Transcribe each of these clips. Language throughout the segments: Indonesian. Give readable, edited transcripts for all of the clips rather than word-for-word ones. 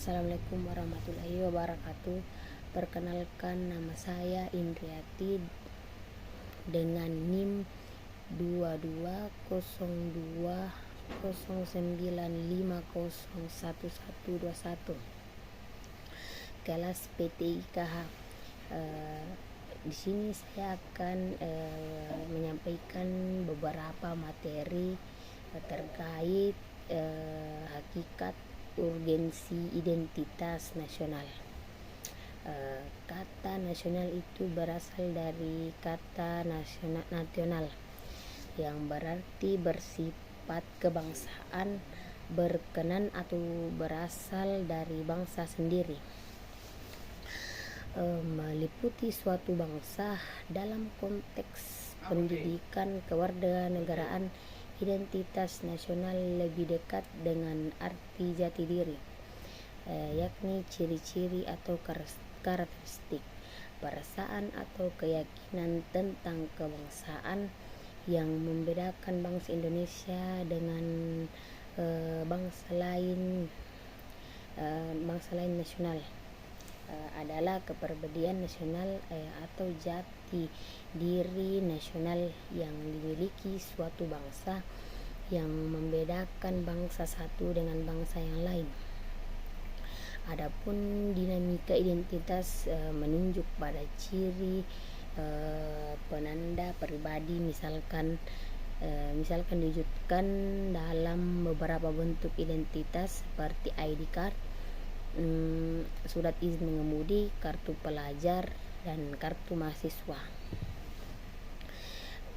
Assalamualaikum warahmatullahi wabarakatuh. Perkenalkan, nama saya Indriati dengan NIM 220209501121 kelas PTIKH. Di sini saya akan menyampaikan beberapa materi terkait hakikat urgensi identitas nasional. Kata nasional itu berasal dari kata nasional yang berarti bersifat kebangsaan, berkenan atau berasal dari bangsa sendiri, meliputi suatu bangsa dalam konteks pendidikan kewarganegaraan. Identitas nasional lebih dekat dengan arti jati diri, yakni ciri-ciri atau karakteristik, perasaan atau keyakinan tentang kebangsaan yang membedakan bangsa Indonesia dengan bangsa lain nasional. Adalah kepribadian nasional atau jati diri nasional yang dimiliki suatu bangsa yang membedakan bangsa satu dengan bangsa yang lain. Adapun dinamika identitas menunjuk pada ciri penanda pribadi, misalkan diwujudkan dalam beberapa bentuk identitas seperti ID card, surat izin mengemudi, kartu pelajar, dan kartu mahasiswa.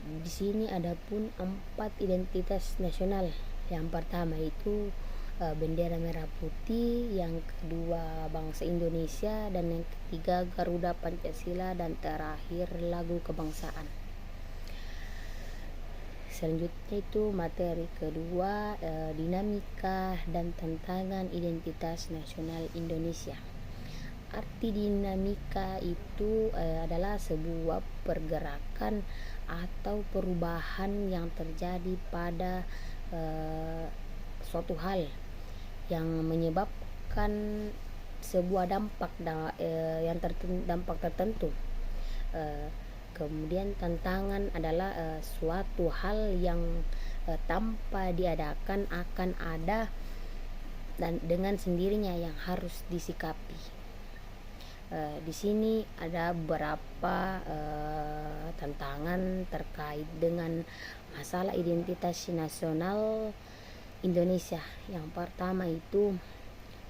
Di sini ada pun 4 identitas nasional. Yang pertama itu bendera merah putih, yang kedua bangsa Indonesia, dan yang ketiga Garuda Pancasila, dan terakhir lagu kebangsaan. Selanjutnya itu materi kedua, dinamika dan tantangan identitas nasional Indonesia. Arti dinamika itu adalah sebuah pergerakan atau perubahan yang terjadi pada suatu hal yang menyebabkan sebuah dampak tertentu. Kemudian tantangan adalah suatu hal yang tanpa diadakan akan ada dan dengan sendirinya yang harus disikapi. Di sini ada beberapa tantangan terkait dengan masalah identitas nasional Indonesia. Yang pertama itu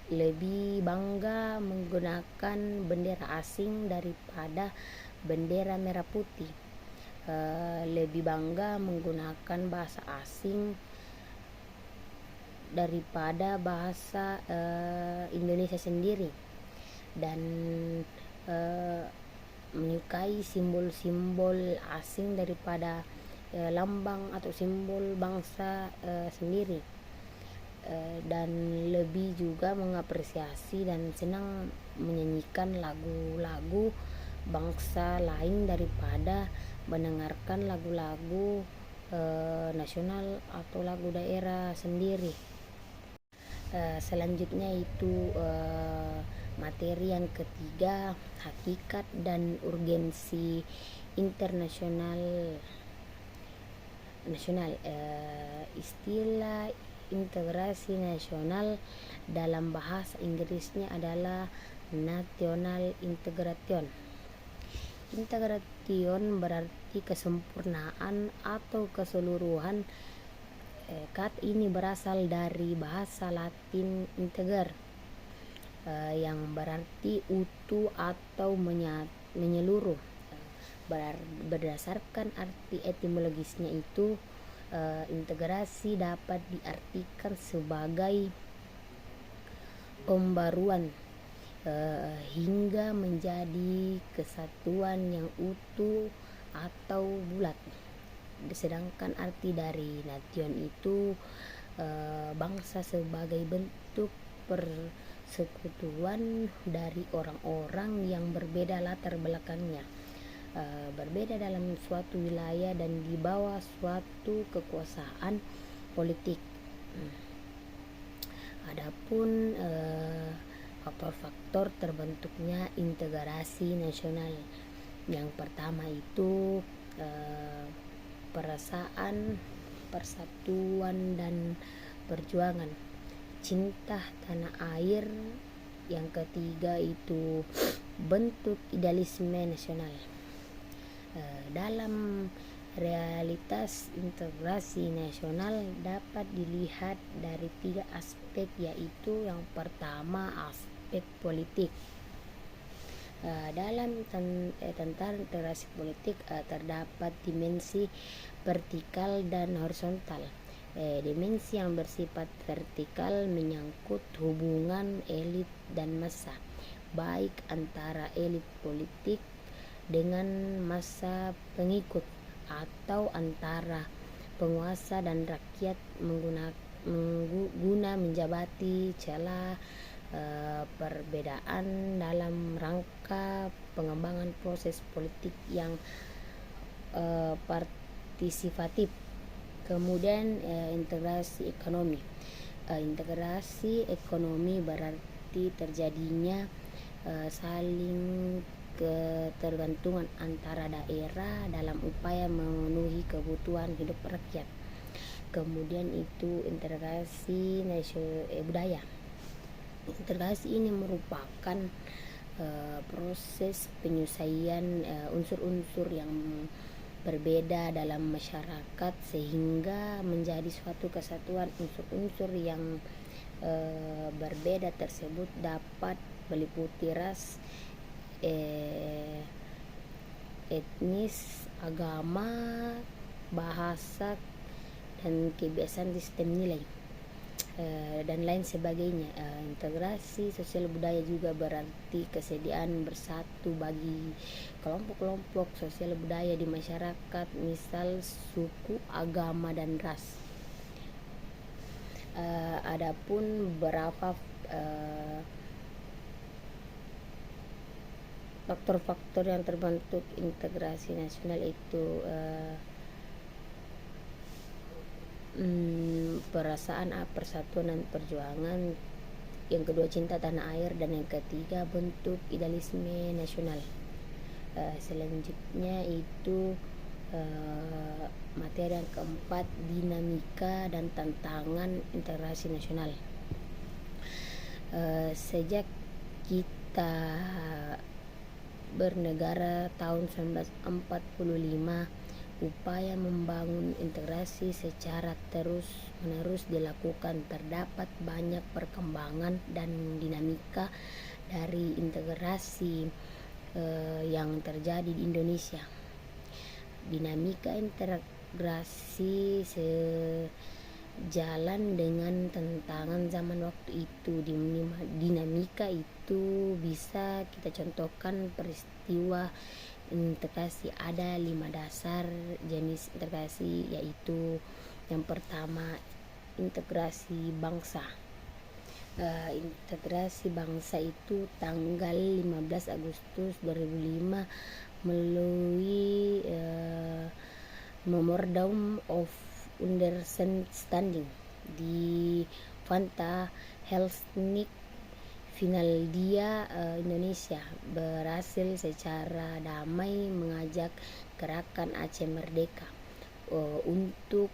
lebih bangga menggunakan bendera asing daripada bendera merah putih, lebih bangga menggunakan bahasa asing daripada bahasa Indonesia sendiri, dan menyukai simbol-simbol asing daripada lambang atau simbol bangsa sendiri, dan lebih juga mengapresiasi dan senang menyanyikan lagu-lagu bangsa lain daripada mendengarkan lagu-lagu nasional atau lagu daerah sendiri. Selanjutnya itu materi yang ketiga, hakikat dan urgensi internasional nasional. Istilah integrasi nasional dalam bahasa Inggrisnya adalah national integration. Integration berarti kesempurnaan atau keseluruhan. Kata ini berasal dari bahasa Latin integer, yang berarti utuh atau menyeluruh. Berdasarkan arti etimologisnya itu, integrasi dapat diartikan sebagai pembaruan hingga menjadi kesatuan yang utuh atau bulat. Sedangkan arti dari nation itu bangsa sebagai bentuk persekutuan dari orang-orang yang berbeda latar belakangnya, berbeda dalam suatu wilayah dan di bawah suatu kekuasaan politik. Adapun faktor-faktor terbentuknya integrasi nasional. Yang pertama itu perasaan persatuan dan perjuangan, cinta tanah air. Yang ketiga itu bentuk idealisme nasional. Dalam realitas integrasi nasional dapat dilihat dari 3 aspek, yaitu yang pertama aspek politik. Dalam tentang integrasi politik terdapat dimensi vertikal dan horizontal. Dimensi yang bersifat vertikal menyangkut hubungan elit dan massa, baik antara elit politik dengan massa pengikut atau antara penguasa dan rakyat guna menjabati celah perbedaan dalam rangka pengembangan proses politik yang partisipatif. Kemudian integrasi ekonomi. Integrasi ekonomi berarti terjadinya saling ketergantungan antara daerah dalam upaya memenuhi kebutuhan hidup rakyat. Kemudian itu integrasi budaya. Integrasi ini merupakan proses penyelesaian unsur-unsur yang berbeda dalam masyarakat sehingga menjadi suatu kesatuan. Unsur-unsur yang berbeda tersebut dapat meliputi ras, etnis, agama, bahasa, dan kebiasaan sistem nilai dan lain sebagainya. Integrasi sosial budaya juga berarti kesediaan bersatu bagi kelompok-kelompok sosial budaya di masyarakat, misal suku, agama, dan ras. Adapun beberapa faktor-faktor yang terbentuk integrasi nasional itu perasaan persatuan dan perjuangan, yang kedua cinta tanah air, dan yang ketiga bentuk idealisme nasional. Selanjutnya itu materi yang keempat, dinamika dan tantangan integrasi nasional. Sejak kita bernegara tahun 1945, upaya membangun integrasi secara terus-menerus dilakukan. Terdapat banyak perkembangan dan dinamika dari integrasi yang terjadi di Indonesia. Dinamika integrasi sejalan dengan tantangan zaman waktu itu. Dinamika itu bisa kita contohkan peristiwa integrasi. Ada 5 dasar jenis integrasi, yaitu yang pertama integrasi bangsa. Integrasi bangsa itu tanggal 15 Agustus 2005 melalui Memorandum of Understanding di Vantaa, Helsinki, Finlandia, Indonesia berhasil secara damai mengajak gerakan Aceh Merdeka untuk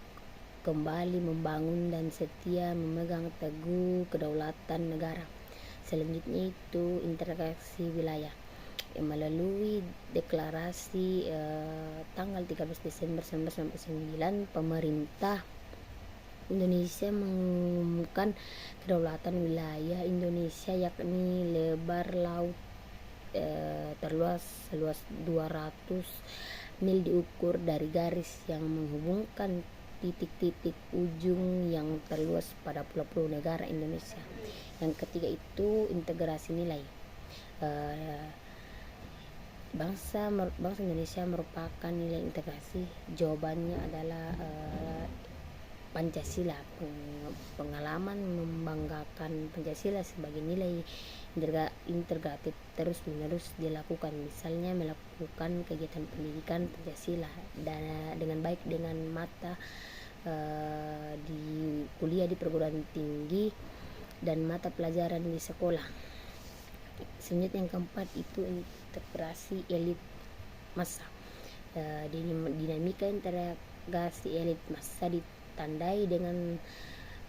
kembali membangun dan setia memegang teguh kedaulatan negara. Selanjutnya itu integrasi wilayah melalui deklarasi tanggal 13 Desember 1999, pemerintah Indonesia mengumumkan kedaulatan wilayah Indonesia, yakni lebar laut terluas seluas 200 mil diukur dari garis yang menghubungkan titik-titik ujung yang terluas pada pulau-pulau negara Indonesia. Yang ketiga itu integrasi nilai. Bangsa Indonesia merupakan nilai integrasi. Jawabannya adalah Pancasila. Pengalaman membanggakan Pancasila sebagai nilai integratif terus-menerus dilakukan. Misalnya melakukan kegiatan pendidikan Pancasila dengan baik dengan mata di kuliah di perguruan tinggi dan mata pelajaran di sekolah. Selanjutnya yang keempat itu integrasi elit massa. Dinamika integrasi elit massa ditandai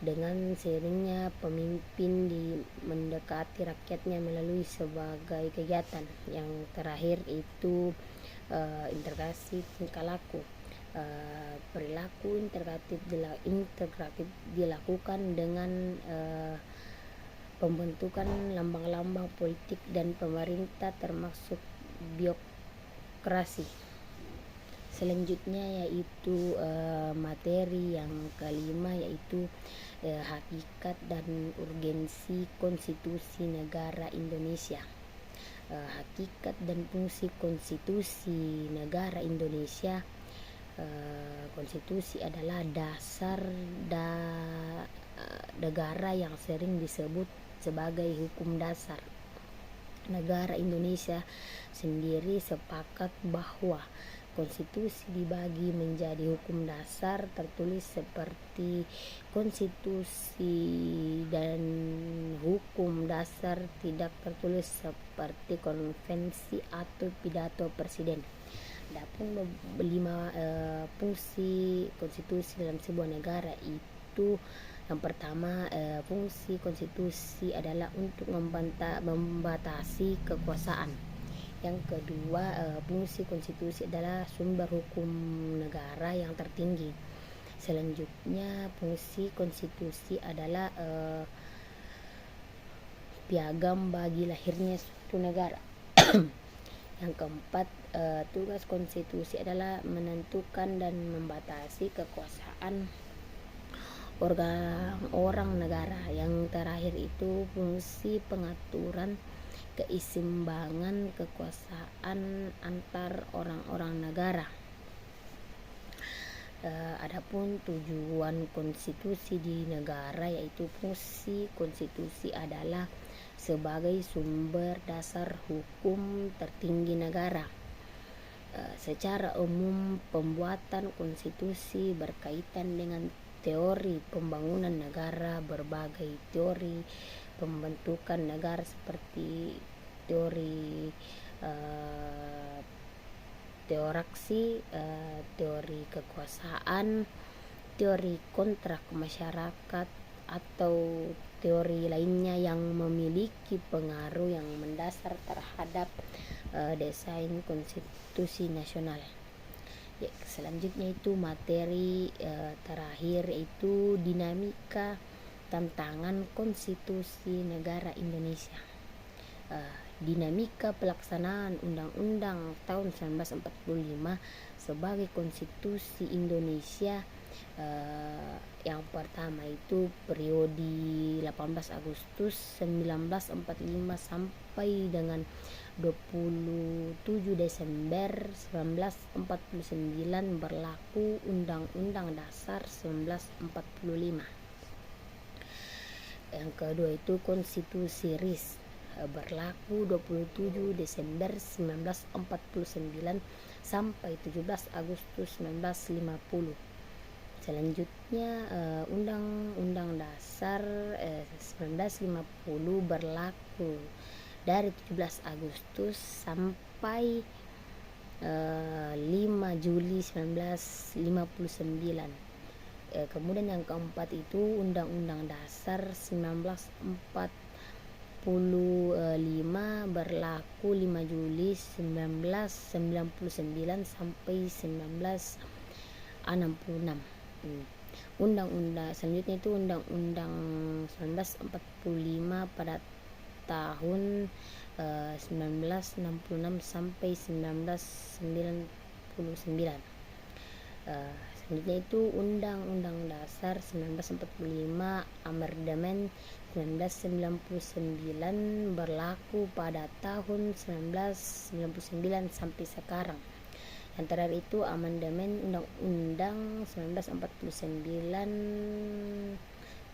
dengan seringnya pemimpin mendekati rakyatnya melalui sebagai kegiatan. Yang terakhir itu integrasi tingkah laku. Perilaku integratif dilakukan dengan pembentukan lambang-lambang politik dan pemerintah termasuk birokrasi. Selanjutnya yaitu materi yang kelima yaitu hakikat dan urgensi konstitusi negara Indonesia. Hakikat dan fungsi konstitusi negara Indonesia. Konstitusi adalah dasar negara yang sering disebut sebagai hukum dasar. Negara Indonesia sendiri sepakat bahwa konstitusi dibagi menjadi hukum dasar tertulis seperti konstitusi dan hukum dasar tidak tertulis seperti konvensi atau pidato presiden. Adapun 5 fungsi konstitusi dalam sebuah negara itu, yang pertama, fungsi konstitusi adalah untuk membatasi kekuasaan. Yang kedua, fungsi konstitusi adalah sumber hukum negara yang tertinggi. Selanjutnya, fungsi konstitusi adalah piagam bagi lahirnya suatu negara. Yang keempat, tugas konstitusi adalah menentukan dan membatasi kekuasaan orang negara. Yang terakhir itu fungsi pengaturan keseimbangan kekuasaan antar orang-orang negara. Adapun tujuan konstitusi di negara yaitu fungsi konstitusi adalah sebagai sumber dasar hukum tertinggi negara. Secara umum, pembuatan konstitusi berkaitan dengan teori pembangunan negara. Berbagai teori pembentukan negara seperti teori teokrasi, teori kekuasaan, teori kontrak masyarakat, atau teori lainnya yang memiliki pengaruh yang mendasar terhadap desain konstitusi nasional. Selanjutnya itu materi terakhir yaitu dinamika tantangan konstitusi negara Indonesia. Dinamika pelaksanaan Undang-Undang tahun 1945 sebagai konstitusi Indonesia. Yang pertama itu periode 18 Agustus 1945 sampai dengan 27 Desember 1949 berlaku Undang-Undang Dasar 1945. Yang kedua itu konstitusi RIS berlaku 27 Desember 1949 sampai 17 Agustus 1950. Selanjutnya Undang-Undang Dasar 1950 berlaku dari 17 Agustus sampai 5 Juli 1959. Kemudian yang keempat itu Undang-Undang Dasar 1945 berlaku 5 Juli 1999 sampai 1966. Undang-undang selanjutnya itu Undang-Undang 1945 pada tahun 1966 sampai 1999. Selanjutnya itu Undang-Undang Dasar 1945 Amandemen 1999 berlaku pada tahun 1999 sampai sekarang. Yang terakhir itu Amandemen Undang-Undang 1949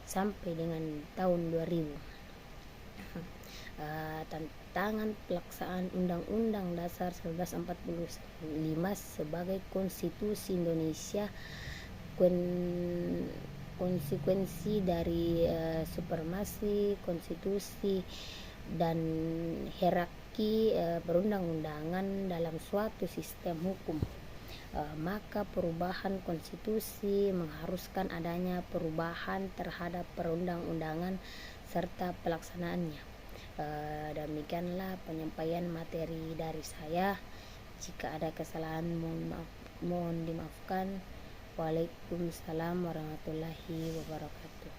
sampai dengan tahun 2000. Tantangan pelaksanaan Undang-Undang Dasar 1945 sebagai konstitusi Indonesia. Konsekuensi dari supremasi konstitusi dan hierarki perundang-undangan dalam suatu sistem hukum. Maka perubahan konstitusi mengharuskan adanya perubahan terhadap perundang-undangan serta pelaksanaannya. Demikianlah penyampaian materi dari saya. Jika ada kesalahan mohon dimaafkan. Waalaikumsalam warahmatullahi wabarakatuh.